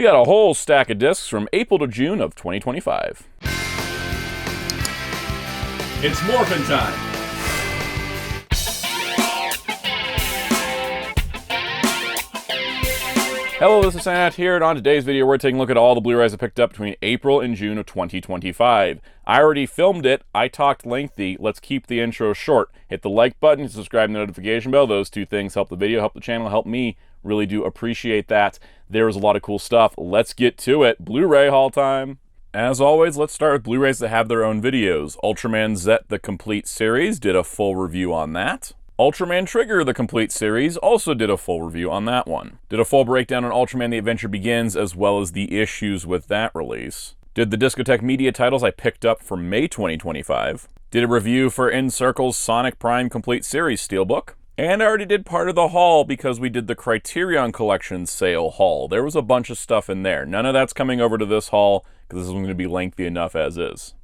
got a whole stack of discs from April to June of 2025. It's morphin' time! Hello, this is Soundout here, and on today's video we're taking a look at all the Blu-rays I picked up between April and June of 2025. I already filmed it, I talked lengthy, let's keep the intro short. Hit the like button, subscribe and the notification bell, those two things help the video, help the channel, help me. Really do appreciate that. There's a lot of cool stuff, let's get to it. Blu-ray haul time! As always, let's start with Blu-rays that have their own videos. Ultraman Z The Complete Series did a full review on that. Ultraman Trigger The Complete Series also did a full review on that one. Did a full breakdown on Ultraman The Adventure Begins as well as the issues with that release. Did the Discotek media titles I picked up for May 2025. Did a review for In Circle's Sonic Prime Complete Series Steelbook. And I already did part of the haul because we did the Criterion Collection sale haul. There was a bunch of stuff in there. None of that's coming over to this haul because this is going to be lengthy enough as is.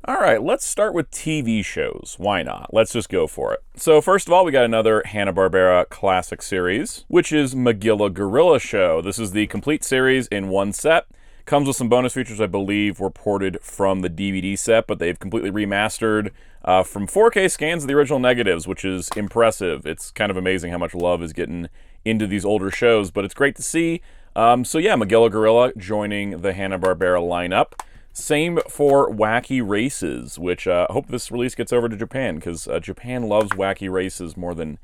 Alright, let's start with TV shows. Why not? Let's just go for it. So first of all, we got another Hanna-Barbera classic series, which is Magilla Gorilla Show. This is the complete series in one set. Comes with some bonus features I believe were ported from the DVD set, but they've completely remastered from 4K scans of the original negatives, which is impressive. It's kind of amazing how much love is getting into these older shows, but it's great to see. So yeah, Magilla Gorilla joining the Hanna-Barbera lineup. Same for Wacky Races, which I hope this release gets over to Japan, because Japan loves Wacky Races more than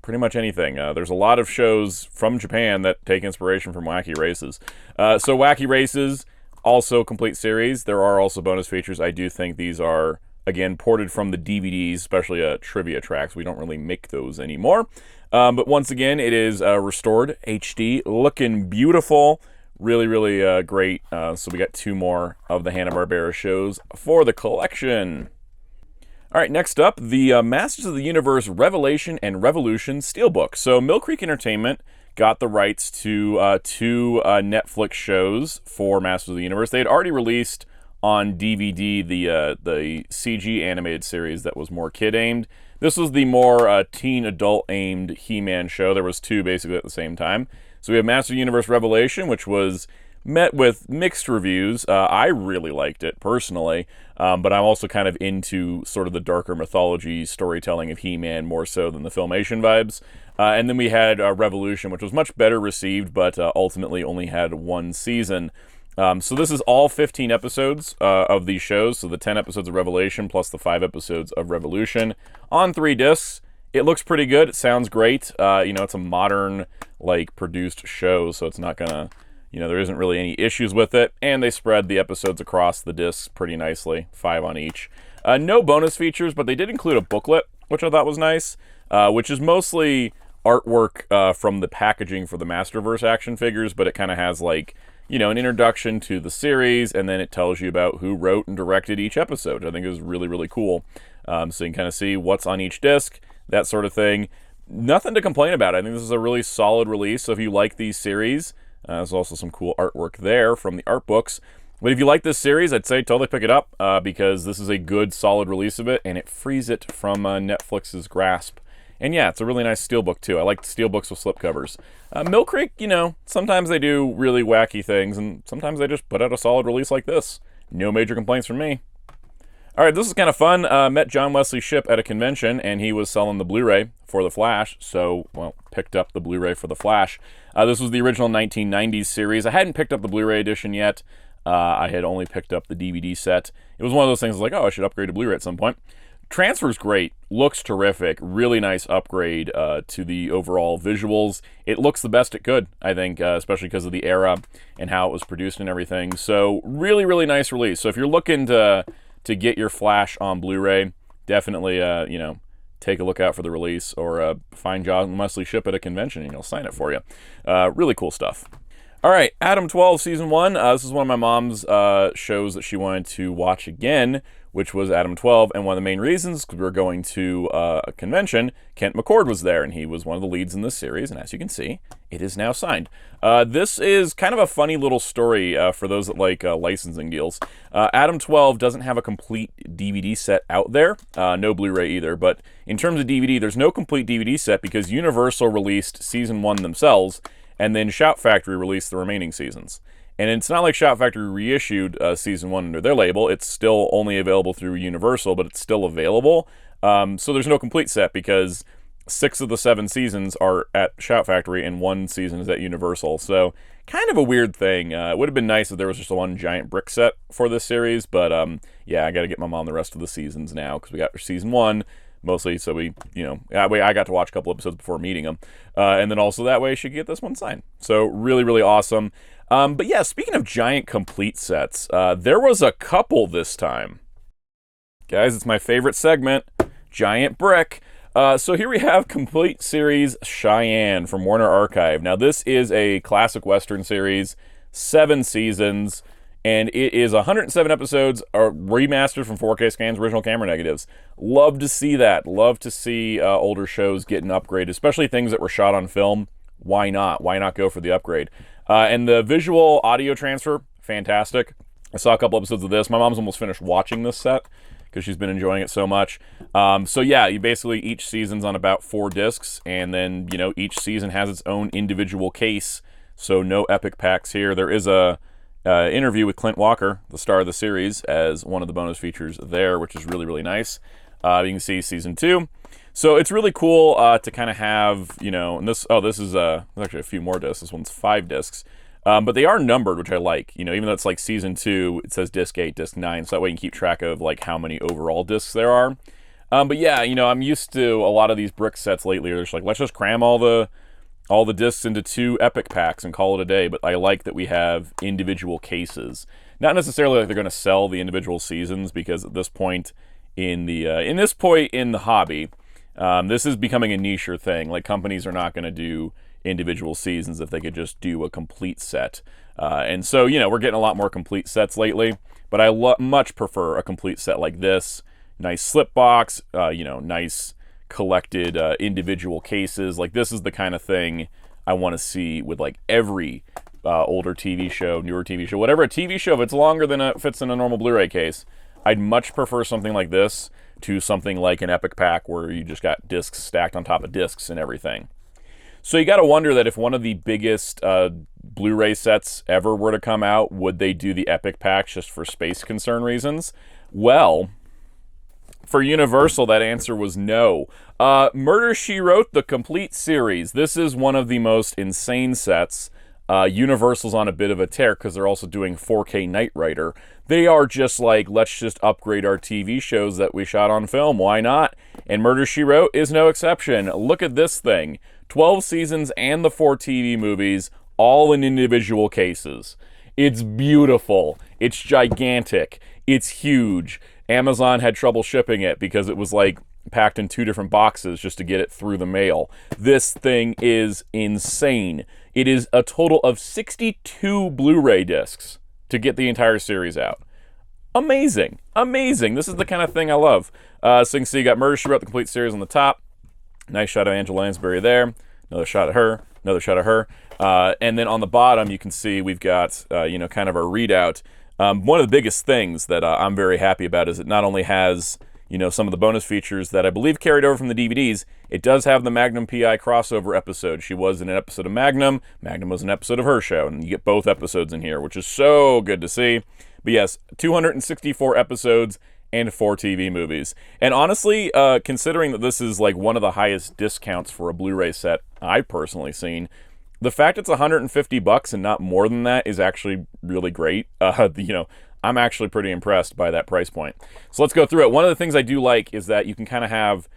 pretty much anything. There's a lot of shows from Japan that take inspiration from Wacky Races. So Wacky Races, also complete series. There are also bonus features. I do think these are, again, ported from the DVDs, especially trivia tracks. We don't really make those anymore. But once again, it is restored HD, looking beautiful. Really, really great. So we got two more of the Hanna-Barbera shows for the collection. All right, next up, the Masters of the Universe Revelation and Revolution Steelbook. So Mill Creek Entertainment got the rights to two Netflix shows for Masters of the Universe. They had already released on DVD the CG animated series that was more kid-aimed. This was the more teen adult-aimed He-Man show. There was two basically at the same time. So we have Master of the Universe Revelation, which was met with mixed reviews. I really liked it, personally, but I'm also kind of into sort of the darker mythology storytelling of He-Man more so than the Filmation vibes. And then we had Revolution, which was much better received, but ultimately only had one season. So this is all 15 episodes of these shows, so the 10 episodes of Revelation plus the 5 episodes of Revolution on 3 discs. It looks pretty good. It sounds great. You know, it's a modern, like, produced show, so it's not gonna, you know, there isn't really any issues with it. And they spread the episodes across the discs pretty nicely, 5 on each. No bonus features, but they did include a booklet, which I thought was nice, which is mostly artwork from the packaging for the Masterverse action figures, but it kind of has, like, you know, an introduction to the series, and then it tells you about who wrote and directed each episode. I think it was really, really cool. So you can kind of see what's on each disc, that sort of thing. Nothing to complain about. I think this is a really solid release. So if you like these series, there's also some cool artwork there from the art books. But if you like this series, I'd say totally pick it up because this is a good, solid release of it, and it frees it from Netflix's grasp. And yeah, it's a really nice steelbook too. I like steelbooks with slipcovers. Mill Creek, you know, sometimes they do really wacky things, and sometimes they just put out a solid release like this. No major complaints from me. All right, this is kind of fun. Met John Wesley Shipp at a convention, and he was selling the Blu-ray for The Flash, so, well, picked up the Blu-ray for The Flash. This was the original 1990s series. I hadn't picked up the Blu-ray edition yet. I had only picked up the DVD set. It was one of those things like, oh, I should upgrade to Blu-ray at some point. Transfer's great, looks terrific, really nice upgrade to the overall visuals. It looks the best it could, I think, especially because of the era and how it was produced and everything. So, really, really nice release. So if you're looking to get your Flash on Blu-ray, definitely, you know, take a look out for the release, or find John Wesley Shipp at a convention and he'll sign it for you. Really cool stuff. All right, Adam12 Season 1. This is one of my mom's shows that she wanted to watch again, which was Adam12, and one of the main reasons, because we were going to a convention, Kent McCord was there, and he was one of the leads in this series, and as you can see, it is now signed. This is kind of a funny little story for those that like licensing deals. Adam12 doesn't have a complete DVD set out there, no Blu-ray either, but in terms of DVD, there's no complete DVD set because Universal released Season 1 themselves, and then Shout Factory released the remaining seasons. And it's not like Shout Factory reissued season 1 under their label. It's still only available through Universal, but it's still available. So there's no complete set because 6 of the 7 seasons are at Shout Factory and 1 season is at Universal. So kind of a weird thing. It would have been nice if there was just one giant brick set for this series, but yeah, I got to get my mom the rest of the seasons now because we got season 1 mostly, so we, that way I got to watch a couple episodes before meeting them, and then also that way she could get this one signed. So really, really awesome. But yeah, speaking of giant complete sets, there was a couple this time. Guys, it's my favorite segment, Giant Brick. So here we have complete series Cheyenne from Warner Archive. Now this is a classic Western series, 7 seasons, and it is 107 episodes remastered from 4K scans, original camera negatives. Love to see that. Love to see older shows get an upgrade, especially things that were shot on film. Why not? Why not go for the upgrade? And the visual audio transfer, fantastic. I saw a couple episodes of this. My mom's almost finished watching this set because she's been enjoying it so much. So yeah, you basically, each season's on about 4 discs, and then, each season has its own individual case, so no epic packs here. There is a interview with Clint Walker, the star of the series, as one of the bonus features there, which is really, really nice. You can see season 2. So it's really cool to kind of have, and this is there's actually a few more discs. This one's 5 discs. But they are numbered, which I like. Even though it's like season 2, it says disc 8, disc 9, so that way you can keep track of like how many overall discs there are. But yeah, I'm used to a lot of these brick sets lately. They're just like, let's just cram all the discs into 2 epic packs and call it a day. But I like that we have individual cases. Not necessarily like they're going to sell the individual seasons, because at this point in the hobby, this is becoming a niche thing. Like, companies are not going to do individual seasons if they could just do a complete set. And so, we're getting a lot more complete sets lately, but I much prefer a complete set like this. Nice slip box, nice collected individual cases. Like, this is the kind of thing I want to see with like every older TV show, newer TV show, whatever a TV show, if it's longer than it fits in a normal Blu-ray case, I'd much prefer something like this to something like an epic pack where you just got discs stacked on top of discs and everything. So you got to wonder that if one of the biggest Blu-ray sets ever were to come out, would they do the epic packs just for space concern reasons? Well, for Universal, that answer was no. Murder, She Wrote, the complete series. This is one of the most insane sets. Universal's on a bit of a tear because they're also doing 4K Knight Rider. They are just like, let's just upgrade our TV shows that we shot on film. Why not? And Murder, She Wrote is no exception. Look at this thing. 12 seasons and the 4 TV movies, all in individual cases. It's beautiful. It's gigantic. It's huge. Amazon had trouble shipping it because it was like packed in 2 different boxes just to get it through the mail. This thing is insane. It is a total of 62 Blu-ray discs to get the entire series out. Amazing. Amazing. This is the kind of thing I love. So you can see you got Murder, She Wrote, the complete series on the top. Nice shot of Angela Lansbury there. Another shot of her. Another shot of her. And then on the bottom, you can see we've got, kind of our readout. One of the biggest things that I'm very happy about is it not only has, some of the bonus features that I believe carried over from the DVDs, it does have the Magnum PI crossover episode. She was in an episode of Magnum. Magnum was an episode of her show, and you get both episodes in here, which is so good to see. But yes, 264 episodes and 4 TV movies. And honestly, considering that this is like one of the highest discounts for a Blu-ray set I've personally seen, the fact it's $150 and not more than that is actually really great. I'm actually pretty impressed by that price point. So let's go through it. One of the things I do like is that you can kind of have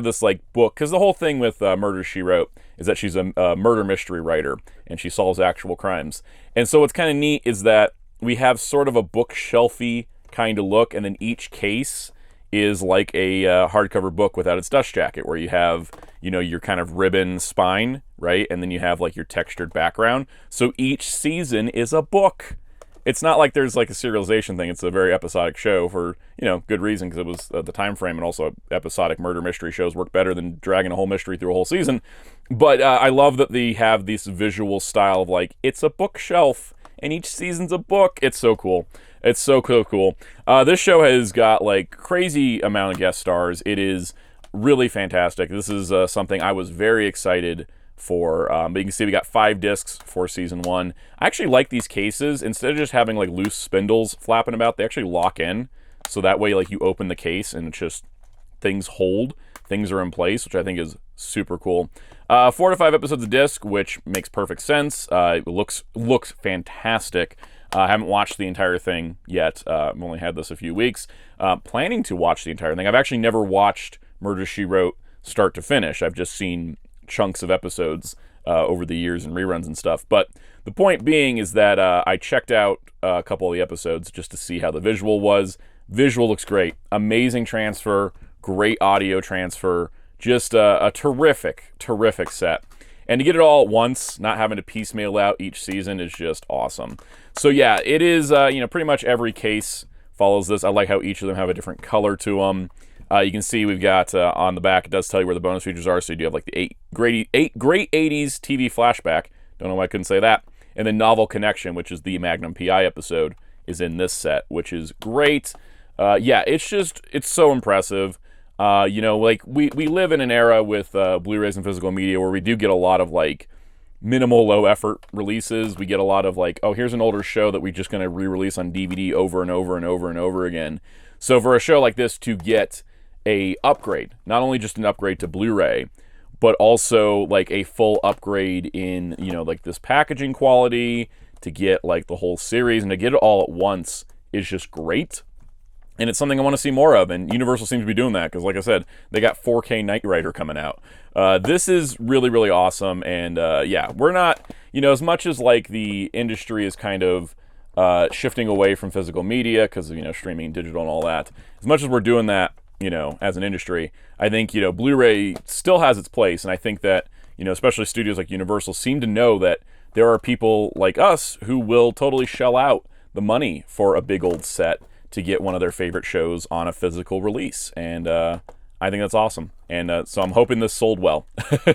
this like book, because the whole thing with Murder, She Wrote is that she's a murder mystery writer and she solves actual crimes. And so what's kind of neat is that we have sort of a bookshelfy kind of look, and then each case is like a hardcover book without its dust jacket, where you have, your kind of ribbon spine, right? And then you have like your textured background. So each season is a book. It's not like there's like a serialization thing. It's a very episodic show for, good reason, because it was the time frame, and also episodic murder mystery shows work better than dragging a whole mystery through a whole season. But I love that they have this visual style of like, it's a bookshelf and each season's a book. It's so cool. It's so cool. This show has got like crazy amount of guest stars. It is really fantastic. This is something I was very excited for, but you can see we got 5 discs for season 1. I actually like these cases. Instead of just having like loose spindles flapping about, they actually lock in. So that way, like, you open the case and it's just, things hold, things are in place, which I think is super cool. 4 to 5 episodes a disc, which makes perfect sense. It looks fantastic. I haven't watched the entire thing yet. I've only had this a few weeks. Planning to watch the entire thing. I've actually never watched Murder, She Wrote start to finish. I've just seen chunks of episodes over the years and reruns and stuff. But the point being is that I checked out a couple of the episodes just to see how the visual was. Visual looks great. Amazing transfer. Great audio transfer. Just a terrific set. And to get it all at once, not having to piecemeal out each season, is just awesome. So yeah, it is, pretty much every case follows this. I like how each of them have a different color to them. You can see we've got on the back, it does tell you where the bonus features are. So you do have like the great 80s TV flashback. Don't know why I couldn't say that. And then Novel Connection, which is the Magnum PI episode, is in this set, which is great. Yeah, it's so impressive. Like we live in an era with Blu-rays and physical media where we do get a lot of like minimal low effort releases. We get a lot of like, oh, here's an older show that we're just going to re-release on DVD over and over and over and over again. So for a show like this to get a upgrade, not only just an upgrade to Blu-ray, but also like a full upgrade in, like this packaging quality, to get like the whole series and to get it all at once is just great. And it's something I want to see more of, and Universal seems to be doing that, because like I said, they got 4K Knight Rider coming out. This is really, really awesome, and yeah, we're not, as much as like the industry is kind of shifting away from physical media, because of, streaming, digital, and all that, as much as we're doing that, as an industry, I think, Blu-ray still has its place, and I think that, especially studios like Universal seem to know that there are people like us who will totally shell out the money for a big old set to get one of their favorite shows on a physical release, and I think that's awesome. And so I'm hoping this sold well.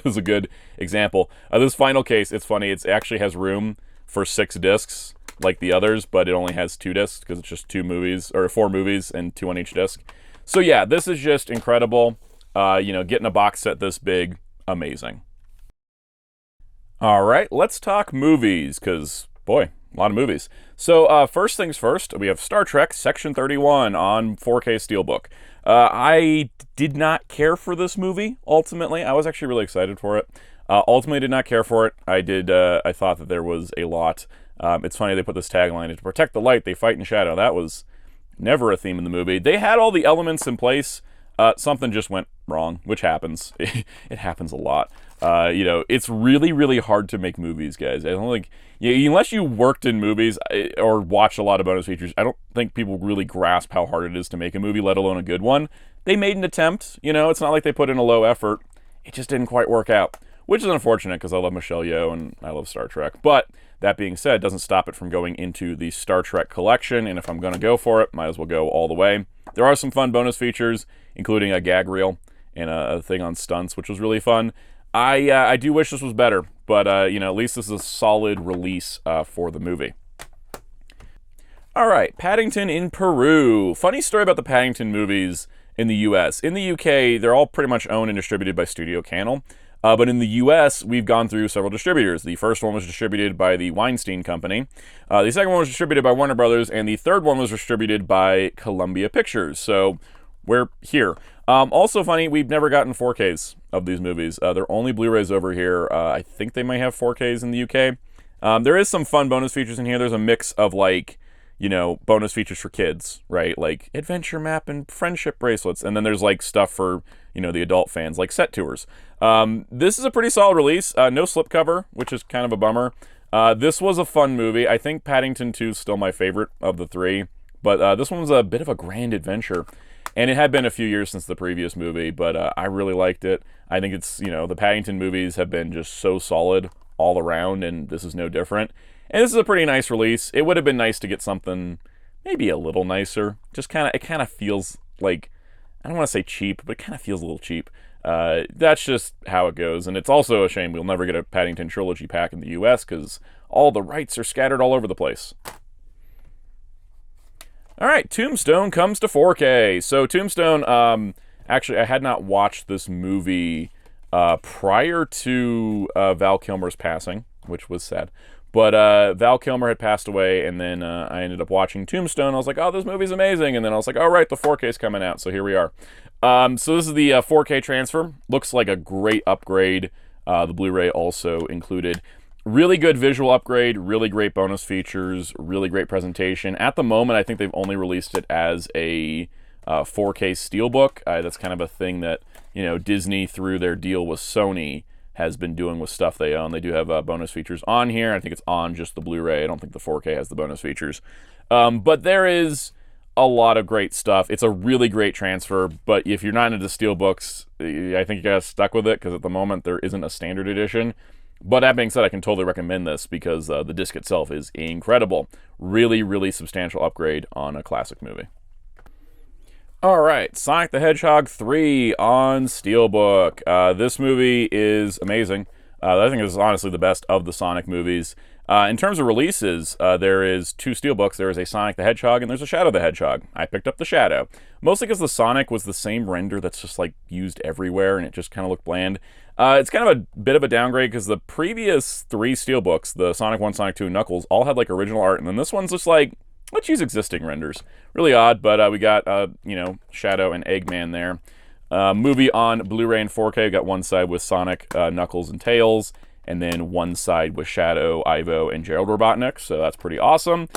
Is a good example. This final case, it's funny, it actually has room for 6 discs like the others, but it only has 2 discs because it's just 4 movies and 2 on each disc. So yeah, this is just incredible. Getting a box set this big, amazing. All right, let's talk movies, because boy, a lot of movies. So first things first, we have Star Trek Section 31 on 4K Steelbook. I did not care for this movie, ultimately. I was actually really excited for it. Ultimately did not care for it. I thought that there was a lot. It's funny they put this tagline, to protect the light, they fight in shadow. That was never a theme in the movie. They had all the elements in place. Something just went wrong, which happens. It happens a lot. It's really, really hard to make movies, guys. I don't think, unless you worked in movies or watched a lot of bonus features, I don't think people really grasp how hard it is to make a movie, let alone a good one. They made an attempt, it's not like they put in a low effort. It just didn't quite work out, which is unfortunate because I love Michelle Yeoh and I love Star Trek. But that being said, it doesn't stop it from going into the Star Trek collection, and if I'm going to go for it, might as well go all the way. There are some fun bonus features, including a gag reel and a thing on stunts, which was really fun. I do wish this was better, but at least this is a solid release for the movie. All right, Paddington in Peru. Funny story about the Paddington movies in the U.S. In the UK, they're all pretty much owned and distributed by Studio Canal. But in the U.S., we've gone through several distributors. The first one was distributed by the Weinstein Company. The second one was distributed by Warner Brothers, and the third one was distributed by Columbia Pictures. So we're here. Also funny, we've never gotten 4Ks of these movies. They're only Blu-rays over here. I think they might have 4Ks in the UK. There is some fun bonus features in here. There's a mix of like, bonus features for kids, right? Like adventure map and friendship bracelets. And then there's like stuff for, the adult fans, like set tours. This is a pretty solid release. No slipcover, which is kind of a bummer. This was a fun movie. I think Paddington 2 is still my favorite of the 3. But this one was a bit of a grand adventure. And it had been a few years since the previous movie, but I really liked it. I think it's, the Paddington movies have been just so solid all around, and this is no different. And this is a pretty nice release. It would have been nice to get something maybe a little nicer. It kind of feels like, I don't want to say cheap, but it kind of feels a little cheap. That's just how it goes. And it's also a shame we'll never get a Paddington trilogy pack in the US because all the rights are scattered all over the place. All right, Tombstone comes to 4K. So Tombstone, actually, I had not watched this movie prior to Val Kilmer's passing, which was sad. But Val Kilmer had passed away, and then I ended up watching Tombstone. I was like, oh, this movie's amazing. And then I was like, oh, right, the 4K's coming out, so here we are. So this is the 4K transfer. Looks like a great upgrade. The Blu-ray also included. Really good visual upgrade, really great bonus features, really great presentation. At the moment, I think they've only released it as a 4K Steelbook. That's kind of a thing that, you know, Disney, through their deal with Sony, has been doing with stuff they own. They do have bonus features on here. I think it's on just the Blu-ray. I don't think the 4K has the bonus features. But there is a lot of great stuff. It's a really great transfer, but if you're not into Steelbooks, I think you got stuck with it, because at the moment there isn't a standard edition. But that being said, I can totally recommend this, because the disc itself is incredible. Really, really substantial upgrade on a classic movie. Alright, Sonic the Hedgehog 3 on Steelbook. This movie is amazing. I think this is honestly the best of the Sonic movies. In terms of releases, there is 2 Steelbooks. There is a Sonic the Hedgehog and there's a Shadow the Hedgehog. I picked up the Shadow. Mostly because the Sonic was the same render that's just like used everywhere, and it just kind of looked bland. It's kind of a bit of a downgrade, because the previous 3 Steelbooks, the Sonic 1, Sonic 2, and Knuckles, all had like original art, and then this one's just like, let's use existing renders. Really odd, but we got, you know, Shadow and Eggman there. Movie on Blu-ray and 4K. We got one side with Sonic, Knuckles, and Tails, and then one side with Shadow, Ivo, and Gerald Robotnik, so that's pretty awesome.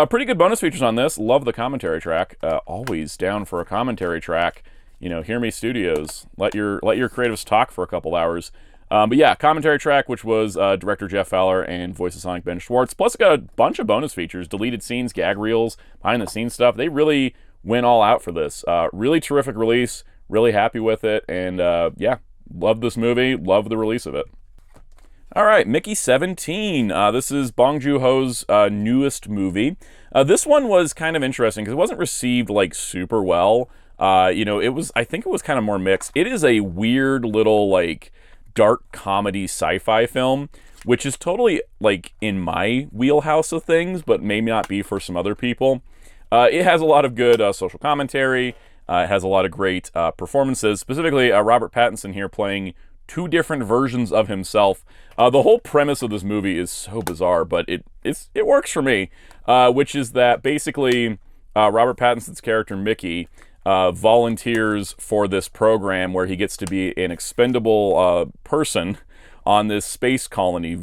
Pretty good bonus features on this. Love the commentary track. Always down for a commentary track. You know, Hear Me Studios. Let your creatives talk for a couple hours. But yeah, commentary track, which was director Jeff Fowler and voice of Sonic Ben Schwartz. Plus, it got a bunch of bonus features, deleted scenes, gag reels, behind-the-scenes stuff. They really went all out for this. Really terrific release. Really happy with it. And yeah, love this movie. Love the release of it. All right, Mickey 17. This is Bong Joon-ho's newest movie. This one was kind of interesting because it wasn't received like super well. You know, I think it was kind of more mixed. It is a weird little like dark comedy sci-fi film, which is totally like in my wheelhouse of things, but may not be for some other people. It has a lot of good social commentary. It has a lot of great performances, specifically Robert Pattinson here playing 2 different versions of himself. The whole premise of this movie is so bizarre, but it works for me, which is that basically Robert Pattinson's character Mickey volunteers for this program where he gets to be an expendable person on this space colony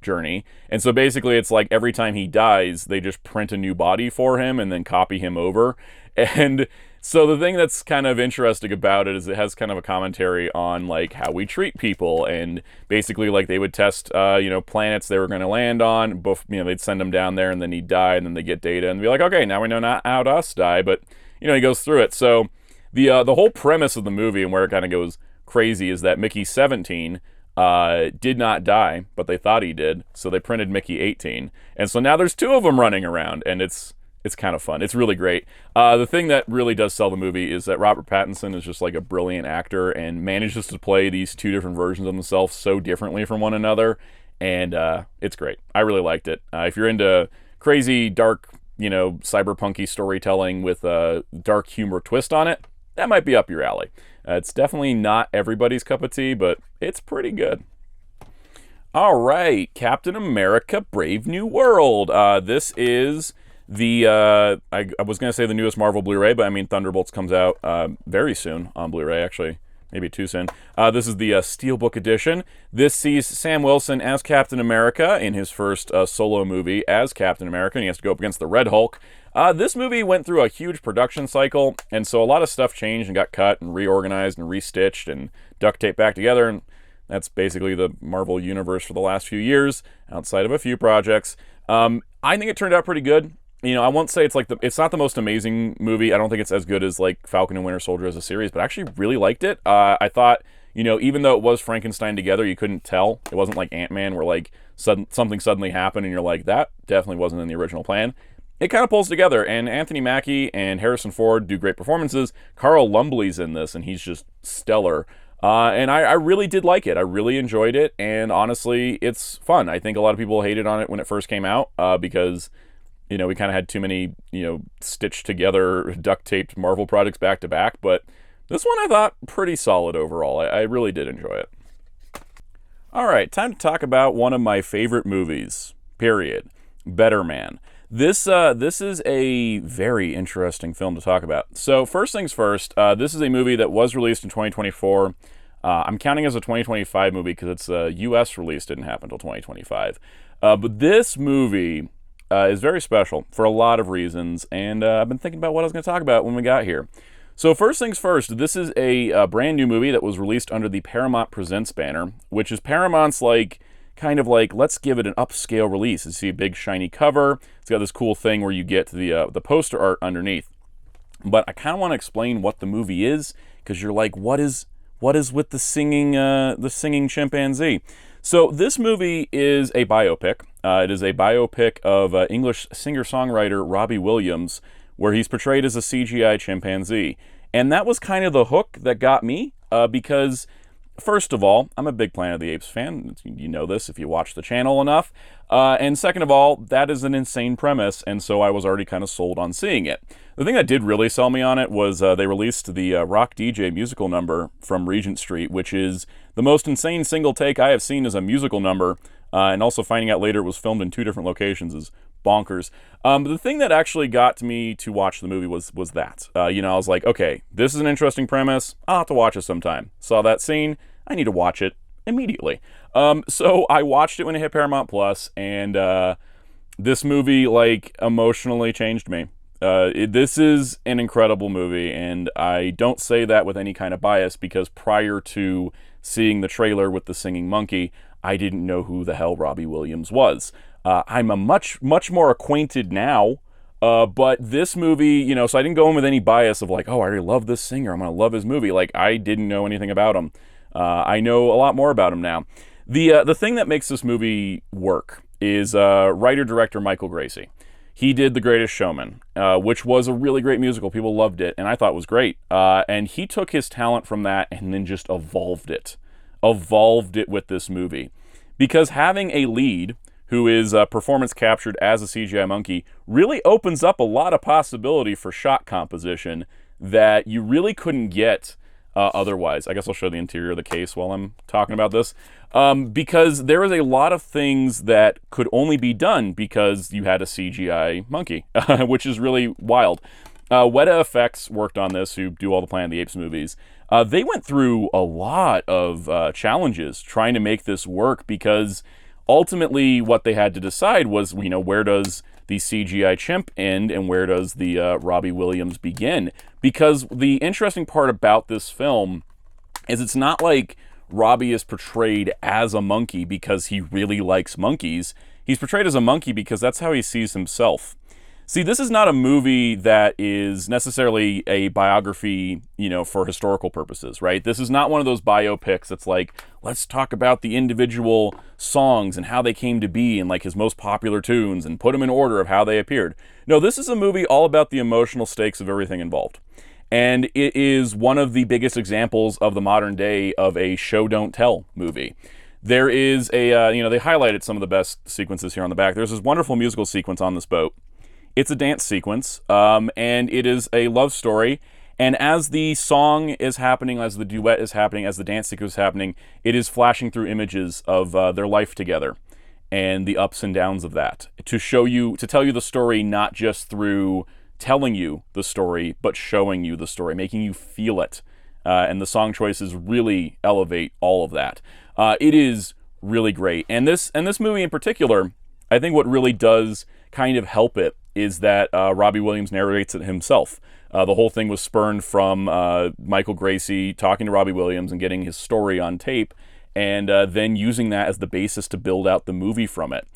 journey. And so basically it's like every time he dies, they just print a new body for him and then copy him over. And so the thing that's kind of interesting about it is it has kind of a commentary on like how we treat people, and basically like they would test you know, planets they were going to land on. Both, you know, they'd send him down there and then he'd die, and then they get data and be like, okay, now we know not how to us die, but you know, he goes through it. So the whole premise of the movie and where it kind of goes crazy is that Mickey 17 did not die, but they thought he did, so they printed Mickey 18, and so now there's 2 of them running around, and it's kind of fun. It's really great. The thing that really does sell the movie is that Robert Pattinson is just like a brilliant actor and manages to play these 2 different versions of himself so differently from one another, and it's great. I really liked it. If you're into crazy, dark, you know, cyberpunky storytelling with a dark humor twist on it, that might be up your alley. It's definitely not everybody's cup of tea, but it's pretty good. All right, Captain America Brave New World. This is the, I was going to say the newest Marvel Blu-ray, but I mean Thunderbolts comes out very soon on Blu-ray, actually. Maybe too soon. This is the Steelbook edition. This sees Sam Wilson as Captain America in his first solo movie as Captain America, and he has to go up against the Red Hulk. This movie went through a huge production cycle, and so a lot of stuff changed and got cut and reorganized and restitched and duct taped back together, and that's basically the Marvel universe for the last few years, outside of a few projects. I think it turned out pretty good. You know, I won't say it's not the most amazing movie. I don't think it's as good as like Falcon and Winter Soldier as a series, but I actually really liked it. I thought, you know, even though it was Frankenstein together, you couldn't tell. It wasn't like Ant-Man where like something suddenly happened and you're like, that definitely wasn't in the original plan. It kind of pulls together, and Anthony Mackie and Harrison Ford do great performances. Carl Lumbly's in this, and he's just stellar. And I really did like it. I really enjoyed it, and honestly, it's fun. I think a lot of people hated on it when it first came out because, you know, we kind of had too many, you know, stitched together, duct taped Marvel projects back to back. But This one I thought pretty solid overall. I really did enjoy it. All right, time to talk about one of my favorite movies, period. Better Man. This is a very interesting film to talk about. So first things first, this is a movie that was released in 2024. I'm counting as a 2025 movie because its U.S. release didn't happen until 2025. But this movie is very special for a lot of reasons, and I've been thinking about what I was going to talk about when we got here. So first things first, this is a brand new movie that was released under the Paramount Presents banner, which is Paramount's kind of like, let's give it an upscale release. You see a big shiny cover. It's got this cool thing where you get the poster art underneath. But I kind of want to explain what the movie is, because you're like, what is with the singing chimpanzee? So this movie is a biopic. It is a biopic of English singer-songwriter Robbie Williams, where he's portrayed as a CGI chimpanzee. And that was kind of the hook that got me, because first of all, I'm a big Planet of the Apes fan. You know this if you watch the channel enough. And second of all, that is an insane premise, and so I was already kind of sold on seeing it. The thing that did really sell me on it was they released the Rock DJ musical number from Regent Street, which is the most insane single take I have seen as a musical number, and also finding out later it was filmed in 2 different locations is bonkers. But the thing that actually got me to watch the movie was that. I was like, okay, this is an interesting premise. I'll have to watch it sometime. Saw that scene. I need to watch it immediately. So I watched it when it hit Paramount Plus, and this movie, emotionally changed me. This is an incredible movie, and I don't say that with any kind of bias, because prior to seeing the trailer with the singing monkey, I didn't know who the hell Robbie Williams was. I'm a much more acquainted now, but this movie, so I didn't go in with any bias of like, oh, I already love this singer, I'm going to love his movie. I didn't know anything about him. I know a lot more about him now. The thing that makes this movie work is writer-director Michael Gracey. He did The Greatest Showman, which was a really great musical. People loved it, and I thought it was great. And he took his talent from that and then just evolved it with this movie. Because having a lead who is performance captured as a CGI monkey really opens up a lot of possibility for shot composition that you really couldn't get otherwise. I guess I'll show the interior of the case while I'm talking about this. Because there is a lot of things that could only be done because you had a CGI monkey, which is really wild. Weta Effects worked on this, who do all the Planet of the Apes movies. They went through a lot of challenges trying to make this work, because ultimately what they had to decide was, where does the CGI chimp end and where does the Robbie Williams begin? Because the interesting part about this film is it's not like Robbie is portrayed as a monkey because he really likes monkeys. He's portrayed as a monkey because that's how he sees himself. See, this is not a movie that is necessarily a biography, for historical purposes, right? This is not one of those biopics that's like, let's talk about the individual songs and how they came to be and his most popular tunes and put them in order of how they appeared. No, this is a movie all about the emotional stakes of everything involved. And it is one of the biggest examples of the modern day of a show don't tell movie. There is they highlighted some of the best sequences here on the back. There's this wonderful musical sequence on this boat. It's a dance sequence, and it is a love story. And as the song is happening, as the duet is happening, as the dance sequence is happening, it is flashing through images of their life together and the ups and downs of that, to tell you the story, not just through telling you the story, but showing you the story, making you feel it. And the song choices really elevate all of that. It is really great. And this movie in particular, I think what really does kind of help it is that Robbie Williams narrates it himself. The whole thing was spurned from Michael Gracey talking to Robbie Williams and getting his story on tape, and then using that as the basis to build out the movie from it.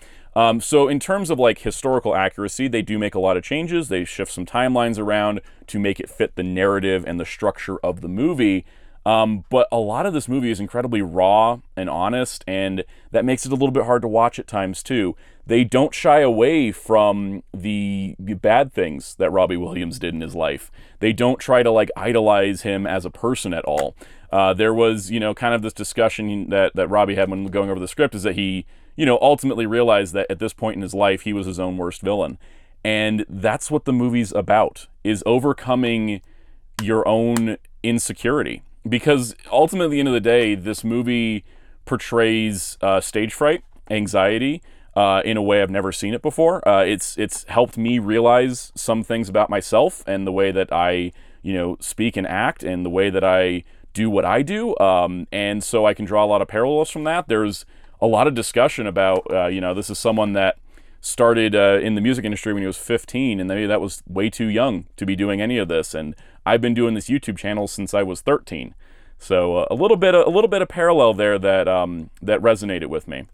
So in terms of historical accuracy, they do make a lot of changes. They shift some timelines around to make it fit the narrative and the structure of the movie. But a lot of this movie is incredibly raw and honest, and that makes it a little bit hard to watch at times too. They don't shy away from the bad things that Robbie Williams did in his life. They don't try to idolize him as a person at all. There was, kind of this discussion that Robbie had when going over the script, is that he, ultimately realized that at this point in his life, he was his own worst villain. And that's what the movie's about, is overcoming your own insecurity. Because ultimately, at the end of the day, this movie portrays stage fright, anxiety, in a way I've never seen it before. It's helped me realize some things about myself and the way that I, speak and act and the way that I do what I do. And so I can draw a lot of parallels from that. There's a lot of discussion about, this is someone that started in the music industry when he was 15, and maybe that was way too young to be doing any of this. And I've been doing this YouTube channel since I was 13. So a little bit of parallel there that that resonated with me.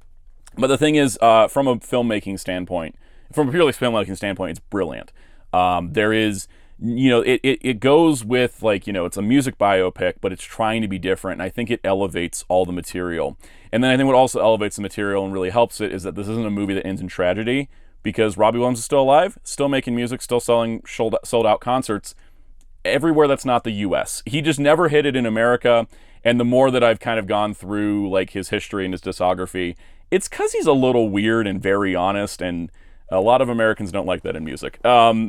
But the thing is, from a filmmaking standpoint, from a purely filmmaking standpoint, it's brilliant. There is, it goes with, like, it's a music biopic, but it's trying to be different. And I think it elevates all the material. And then I think what also elevates the material and really helps it is that this isn't a movie that ends in tragedy, because Robbie Williams is still alive, still making music, still selling sold out concerts everywhere that's not the US. He just never hit it in America. And the more that I've kind of gone through, like, his history and his discography, it's because he's a little weird and very honest, and a lot of Americans don't like that in music.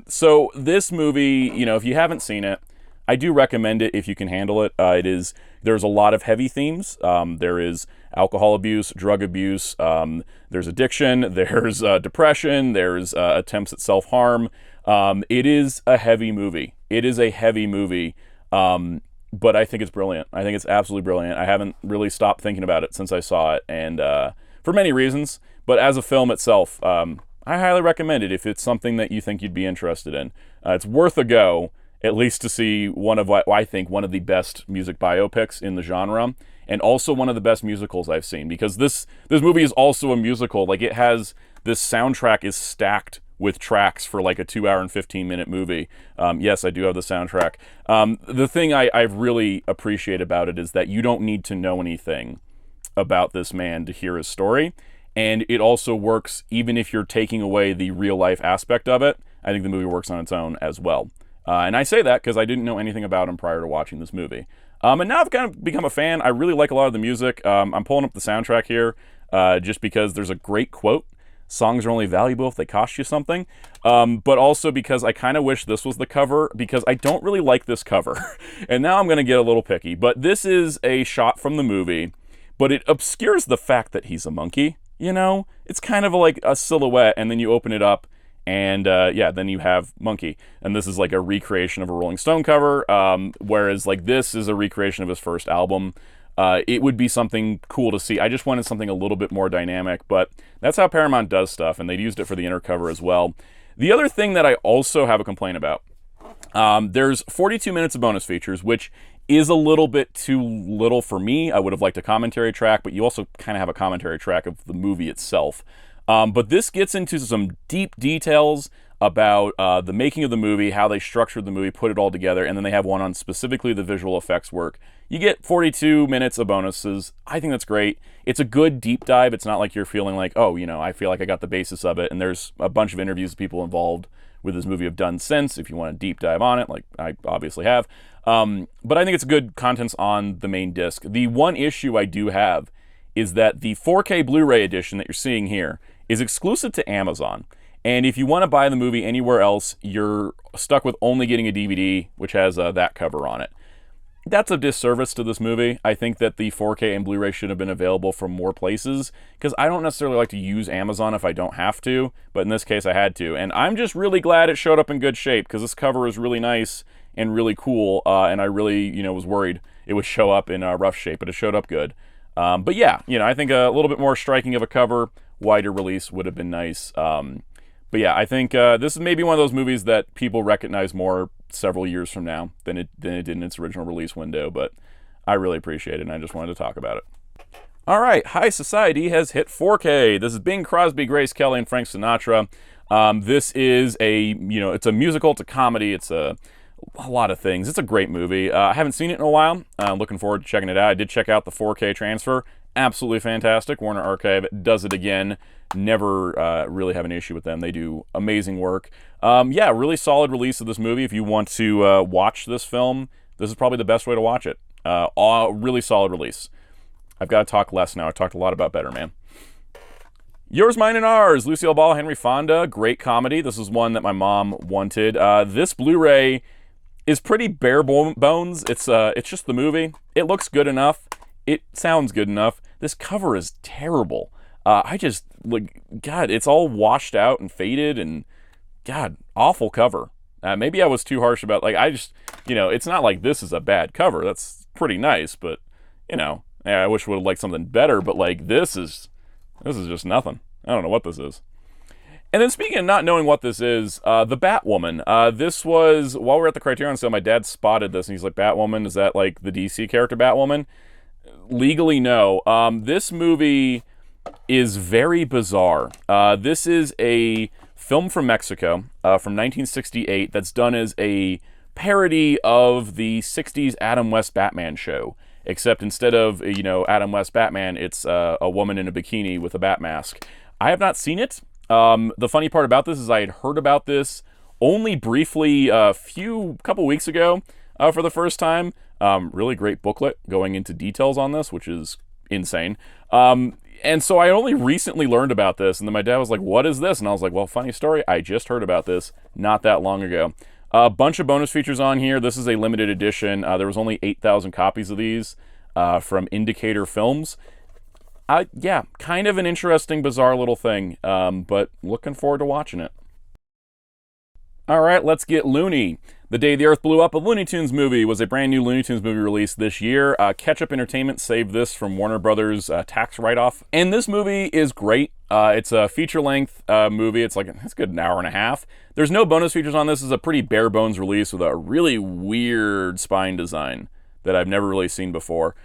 So this movie, if you haven't seen it, I do recommend it if you can handle it. There's a lot of heavy themes. There is alcohol abuse, drug abuse, there's addiction, there's depression, there's attempts at self-harm. It is a heavy movie. It is a heavy movie, but I think it's brilliant. I think it's absolutely brilliant. I haven't really stopped thinking about it since I saw it, and for many reasons, but as a film itself, I highly recommend it if it's something that you think you'd be interested in. It's worth a go, at least to see one of what I think one of the best music biopics in the genre, and also one of the best musicals I've seen, because this movie is also a musical. Like, it has, this soundtrack is stacked with tracks for like a 2 hour and 15-minute movie. Yes, I do have the soundtrack. The thing I really appreciate about it is that you don't need to know anything about this man to hear his story. And it also works even if you're taking away the real life aspect of it. I think the movie works on its own as well. And I say that because I didn't know anything about him prior to watching this movie. And now I've kind of become a fan. I really like a lot of the music. I'm pulling up the soundtrack here just because there's a great quote. Songs are only valuable if they cost you something. But also because I kind of wish this was the cover, because I don't really like this cover. And now I'm going to get a little picky. But this is a shot from the movie, but it obscures the fact that he's a monkey. It's kind of like a silhouette, and then you open it up, and then you have monkey. And this is like a recreation of a Rolling Stone cover, whereas like this is a recreation of his first album. It would be something cool to see. I just wanted something a little bit more dynamic, but that's how Paramount does stuff, and they used it for the inner cover as well. The other thing that I also have a complaint about, there's 42 minutes of bonus features, which is a little bit too little for me. I would have liked a commentary track, but you also kind of have a commentary track of the movie itself. But this gets into some deep details about the making of the movie, how they structured the movie, put it all together, and then they have one on specifically the visual effects work. You get 42 minutes of bonuses. I think that's great. It's a good deep dive. It's not like you're feeling like, I feel like I got the basis of it, and there's a bunch of interviews of people involved with this movie have done since, if you want a deep dive on it, like I obviously have. But I think it's good contents on the main disc. The one issue I do have is that the 4K Blu-ray edition that you're seeing here is exclusive to Amazon. And if you want to buy the movie anywhere else, you're stuck with only getting a DVD, which has that cover on it. That's a disservice to this movie. I think that the 4K and Blu-ray should have been available from more places, because I don't necessarily like to use Amazon if I don't have to, but in this case I had to. And I'm just really glad it showed up in good shape, because this cover is really nice and really cool, and I really, was worried it would show up in rough shape, but it showed up good. But yeah, I think a little bit more striking of a cover, wider release would have been nice. But yeah, I think this is maybe one of those movies that people recognize more several years from now than it did in its original release window, but I really appreciate it, and I just wanted to talk about it. All right, High Society has hit 4K. This is Bing Crosby, Grace Kelly, and Frank Sinatra. This is it's a musical, it's a comedy, it's a lot of things. It's a great movie. I haven't seen it in a while. Looking forward to checking it out. I did check out the 4K transfer. Absolutely fantastic. Warner Archive does it again. Never really have an issue with them. They do amazing work. Really solid release of this movie. If you want to watch this film, this is probably the best way to watch it. Really solid release. I've got to talk less now. I talked a lot about Better Man. Yours, Mine, and Ours. Lucille Ball, Henry Fonda. Great comedy. This is one that my mom wanted. This Blu-ray is pretty bare bones. It's just the movie. It looks good enough. It sounds good enough. This cover is terrible. I just, like, God, it's all washed out and faded, and God, awful cover. Maybe I was too harsh about, like, I just, it's not like this is a bad cover. That's pretty nice, but, I wish we would have liked something better, but, like, this is just nothing. I don't know what this is. And then speaking of not knowing what this is, the Batwoman. This was, while we were at the Criterion sale, my dad spotted this, and he's like, Batwoman, is that, like, the DC character Batwoman? Legally, no. This movie is very bizarre. This is a film from Mexico from 1968 that's done as a parody of the 60s Adam West Batman show, except instead of, Adam West Batman, it's a woman in a bikini with a bat mask. I have not seen it. The funny part about this is I had heard about this only briefly a couple weeks ago for the first time. Really great booklet going into details on this, which is insane. And so I only recently learned about this, and then my dad was like, what is this? And I was like, well, funny story, I just heard about this not that long ago. A bunch of bonus features on here. This is a limited edition. There was only 8,000 copies of these from Indicator Films. Yeah, kind of an interesting, bizarre little thing, but looking forward to watching it. All right, let's get loony. The Day the Earth Blew Up, a Looney Tunes movie, was a brand new Looney Tunes movie released this year. Ketchup Entertainment saved this from Warner Brothers tax write-off. And this movie is great. It's a feature-length movie. It's a good an hour and a half. There's no bonus features on this. It's a pretty bare-bones release with a really weird spine design that I've never really seen before,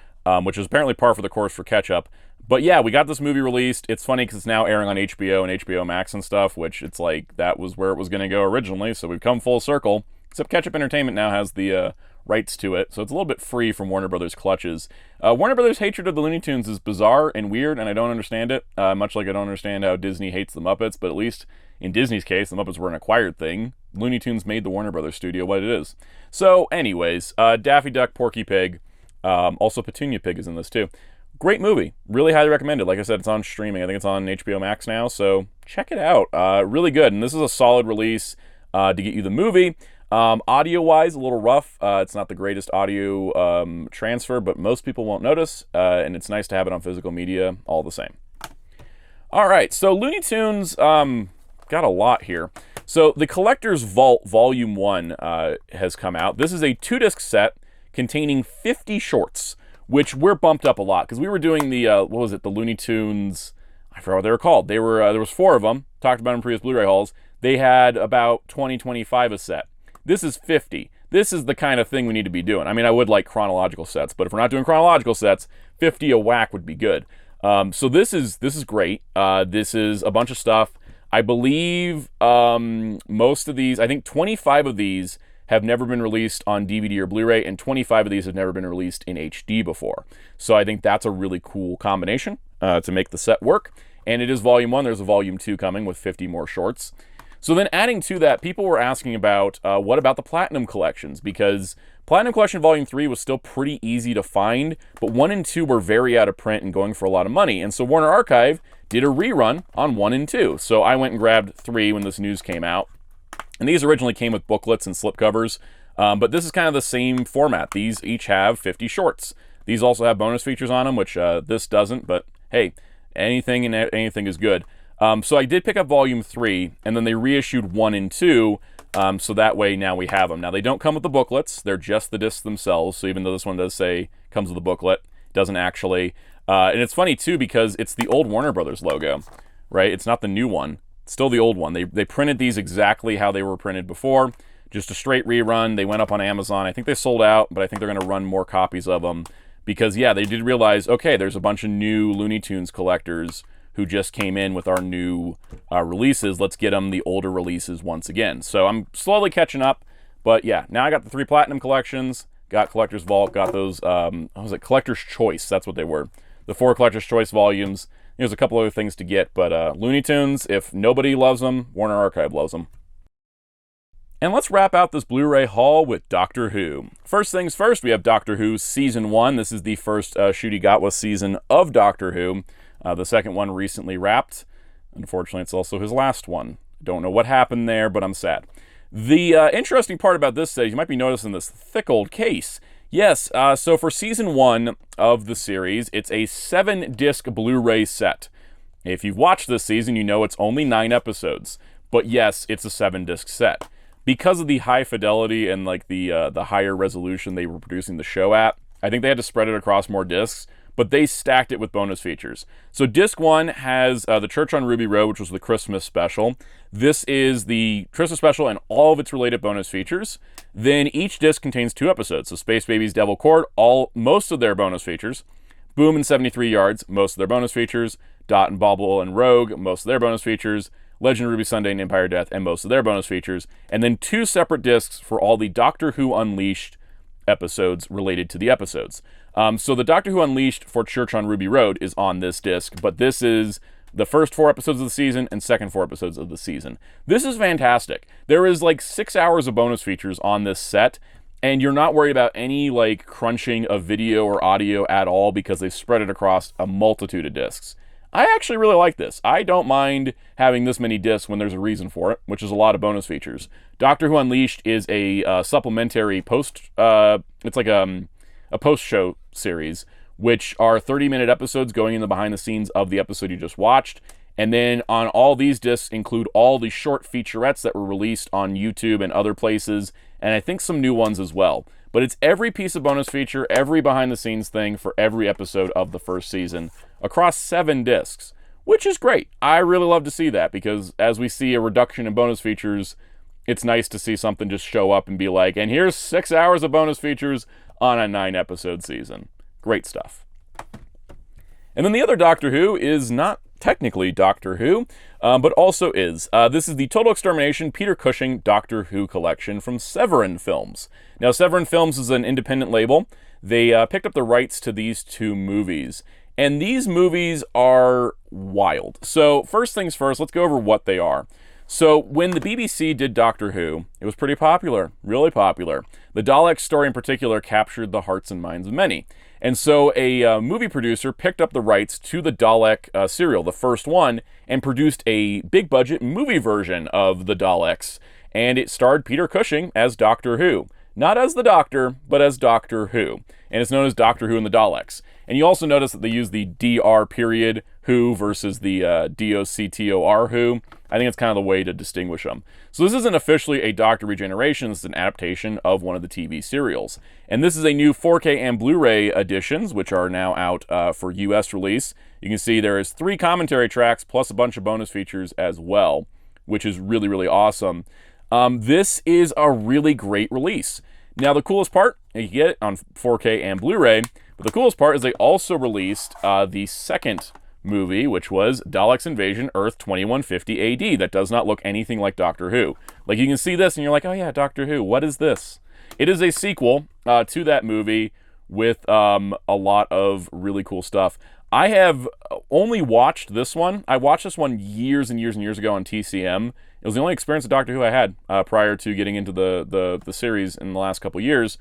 which is apparently par for the course for Ketchup. But yeah, we got this movie released. It's funny because it's now airing on HBO and HBO Max and stuff, which it's like that was where it was going to go originally, so we've come full circle. Except Ketchup Entertainment now has the rights to it, so it's a little bit free from Warner Brothers' clutches. Warner Brothers' hatred of the Looney Tunes is bizarre and weird, and I don't understand it, much like I don't understand how Disney hates the Muppets, but at least in Disney's case, the Muppets were an acquired thing. Looney Tunes made the Warner Brothers studio what it is. So anyways, Daffy Duck, Porky Pig, also Petunia Pig is in this too. Great movie. Really highly recommended. Like I said, it's on streaming. I think it's on HBO Max now, so check it out. Really good. And this is a solid release to get you the movie. Audio-wise, a little rough. It's not the greatest audio transfer, but most people won't notice, and it's nice to have it on physical media all the same. All right, so Looney Tunes got a lot here. So the Collector's Vault Volume 1 has come out. This is a 2-disc set containing 50 shorts, which we're bumped up a lot because we were doing the the Looney Tunes, I forgot what they were called. They were there was 4 of them, talked about them in previous Blu-ray hauls. They had about 20-25 a set. This is 50. This is the kind of thing we need to be doing. I mean, I would like chronological sets, but if we're not doing chronological sets, 50 a whack would be good. So this is great. This is a bunch of stuff. I believe most of these, I think 25 of these have never been released on DVD or Blu-ray, and 25 of these have never been released in HD before. So I think that's a really cool combination to make the set work. And it is Volume 1. There's a Volume 2 coming with 50 more shorts. So then adding to that, people were asking about what about the Platinum Collections? Because Platinum Collection Volume 3 was still pretty easy to find, but 1 and 2 were very out of print and going for a lot of money. And so Warner Archive did a rerun on 1 and 2. So I went and grabbed 3 when this news came out. And these originally came with booklets and slipcovers, but this is kind of the same format. These each have 50 shorts. These also have bonus features on them, which this doesn't, but hey, anything and anything is good. So I did pick up Volume 3, and then they reissued 1 and 2, so that way now we have them. Now, they don't come with the booklets. They're just the discs themselves, so even though this one does say comes with a booklet, it doesn't actually. And it's funny, too, because it's the old Warner Brothers logo, right? It's not the new one. It's still the old one. They printed these exactly how they were printed before, just a straight rerun. They went up on Amazon. I think they sold out, but I think they're going to run more copies of them because, yeah, they did realize, okay, there's a bunch of new Looney Tunes collectors who just came in with our new releases. Let's get them the older releases once again. So I'm slowly catching up, but yeah, now I got the 3 Platinum Collections, got Collector's Vault, got those, Collector's Choice, that's what they were. The 4 Collector's Choice volumes. There's a couple other things to get, but Looney Tunes, if nobody loves them, Warner Archive loves them. And let's wrap out this Blu-ray haul with Doctor Who. First things first, we have Doctor Who Season 1. This is the first shoot he got with season of Doctor Who. The second one recently wrapped. Unfortunately, it's also his last one. Don't know what happened there, but I'm sad. The interesting part about this set is you might be noticing this thick old case. Yes, so for season 1 of the series, it's a 7-disc Blu-ray set. If you've watched this season, you know it's only 9 episodes. But yes, it's a 7-disc set. Because of the high fidelity and like the higher resolution they were producing the show at, I think they had to spread it across more discs, but they stacked it with bonus features. So disc 1 has the Church on Ruby Road, which was the Christmas special. This is the Christmas special and all of its related bonus features. Then each disc contains 2 episodes. So Space Babies Devil Court, most of their bonus features. Boom and 73 Yards, most of their bonus features. Dot and Bobble and Rogue, most of their bonus features. Legend of Ruby Sunday and Empire Death, and most of their bonus features. And then 2 separate discs for all the Doctor Who Unleashed episodes related to the episodes. So the Doctor Who Unleashed for Church on Ruby Road is on this disc, but this is the first 4 episodes of the season and second 4 episodes of the season. This is fantastic. There is like 6 hours of bonus features on this set, and you're not worried about any like crunching of video or audio at all because they've spread it across a multitude of discs. I actually really like this. I don't mind having this many discs when there's a reason for it, which is a lot of bonus features. Doctor Who Unleashed is a supplementary it's like a post-show series, which are 30-minute episodes going in the behind the scenes of the episode you just watched. And then on all these discs include all the short featurettes that were released on YouTube and other places, and I think some new ones as well. But it's every piece of bonus feature, every behind-the-scenes thing for every episode of the first season across 7 discs, which is great. I really love to see that because as we see a reduction in bonus features, it's nice to see something just show up and be like, and here's 6 hours of bonus features on a 9-episode season. Great stuff. And then the other Doctor Who is not technically Doctor Who, but also is. This is the Total Extermination Peter Cushing Doctor Who collection from Severin Films. Now, Severin Films is an independent label. They picked up the rights to these 2 movies. And these movies are wild. So first things first, let's go over what they are. So when the BBC did Doctor Who, it was pretty popular, really popular. The Daleks story in particular captured the hearts and minds of many. And so a movie producer picked up the rights to the Dalek serial, the first one, and produced a big budget movie version of the Daleks. And it starred Peter Cushing as Doctor Who. Not as the Doctor, but as Doctor Who. And it's known as Doctor Who and the Daleks. And you also notice that they use the DR period Who versus the DOCTOR Who. I think it's kind of the way to distinguish them. So this isn't officially a Doctor Regeneration, this is an adaptation of one of the TV serials. And this is a new 4K and Blu-ray editions, which are now out for US release. You can see there is 3 commentary tracks plus a bunch of bonus features as well, which is really, really awesome. This is a really great release. Now, the coolest part, you get it on 4K and Blu-ray, but the coolest part is they also released the second movie, which was Daleks Invasion Earth 2150 AD. That does not look anything like Doctor Who. Like, you can see this and you're like, oh yeah, Doctor Who, what is this? It is a sequel to that movie with a lot of really cool stuff. I have only watched this one. I watched this one years and years and years ago on TCM. It was the only experience of Doctor Who I had prior to getting into the series in the last couple years.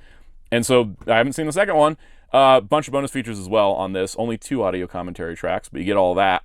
And so I haven't seen the second one. A bunch of bonus features as well on this. Only 2 audio commentary tracks, but you get all of that.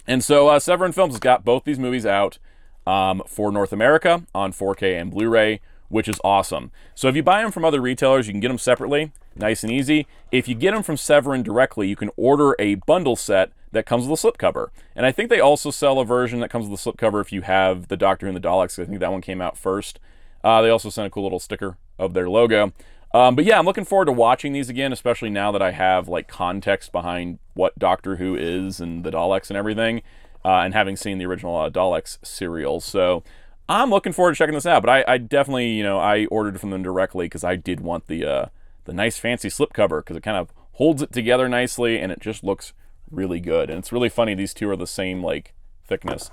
And so Severin Films has got both these movies out for North America on 4K and Blu-ray, which is awesome. So if you buy them from other retailers, you can get them separately, nice and easy. If you get them from Severin directly, you can order a bundle set that comes with a slipcover. And I think they also sell a version that comes with a slipcover if you have the Doctor Who and the Daleks. I think that one came out first. They also sent a cool little sticker of their logo. But yeah, I'm looking forward to watching these again, especially now that I have like context behind what Doctor Who is and the Daleks and everything, and having seen the original Daleks serial. So I'm looking forward to checking this out. But I definitely, I ordered it from them directly because I did want the nice fancy slipcover because it kind of holds it together nicely and it just looks really good. And it's really funny, these 2 are the same like thickness.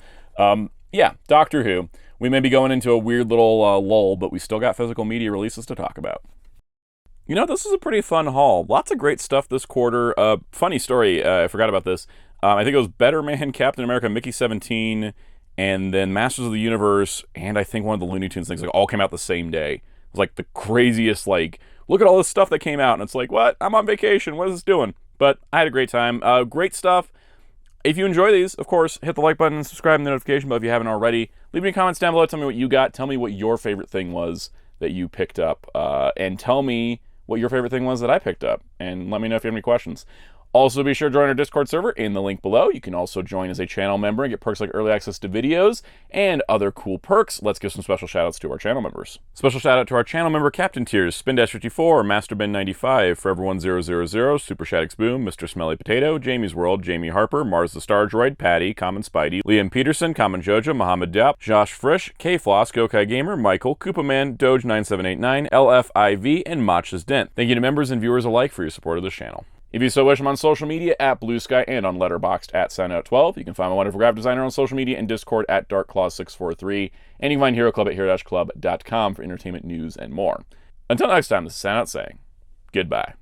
Yeah, Doctor Who. We may be going into a weird little lull, but we still got physical media releases to talk about. This is a pretty fun haul. Lots of great stuff this quarter. Funny story, I forgot about this. I think it was Better Man, Captain America, Mickey 17, and then Masters of the Universe, and I think one of the Looney Tunes things all came out the same day. It was like the craziest, look at all this stuff that came out, and it's like, what? I'm on vacation. What is this doing? But I had a great time. Great stuff. If you enjoy these, of course, hit the like button and subscribe and the notification bell if you haven't already. Leave me comments down below. Tell me what you got. Tell me what your favorite thing was that you picked up. And tell me what your favorite thing was that I picked up. And let me know if you have any questions. Also, be sure to join our Discord server in the link below. You can also join as a channel member and get perks like early access to videos and other cool perks. Let's give some special shoutouts to our channel members. Special shout out to our channel member Captain Tiers, Spin-54, MasterBin95, Forever1000, Super Shaddix Boom, Mr. Smelly Potato, Jamie's World, Jamie Harper, Mars the Star Droid, Patty, Common Spidey, Liam Peterson, Common Jojo, Mohammed Diop, Josh Frisch, K-Floss, Gokai Gamer, Michael, Koopaman, Doge9789, LFIV, and Matcha's Dent. Thank you to members and viewers alike for your support of this channel. If you so wish, I'm on social media at Blue Sky and on Letterboxd at Soundout12. You can find my wonderful graphic designer on social media and Discord at DarkClaw643. And you can find Hero Club at hero-club.com for entertainment news and more. Until next time, this is Soundout saying goodbye.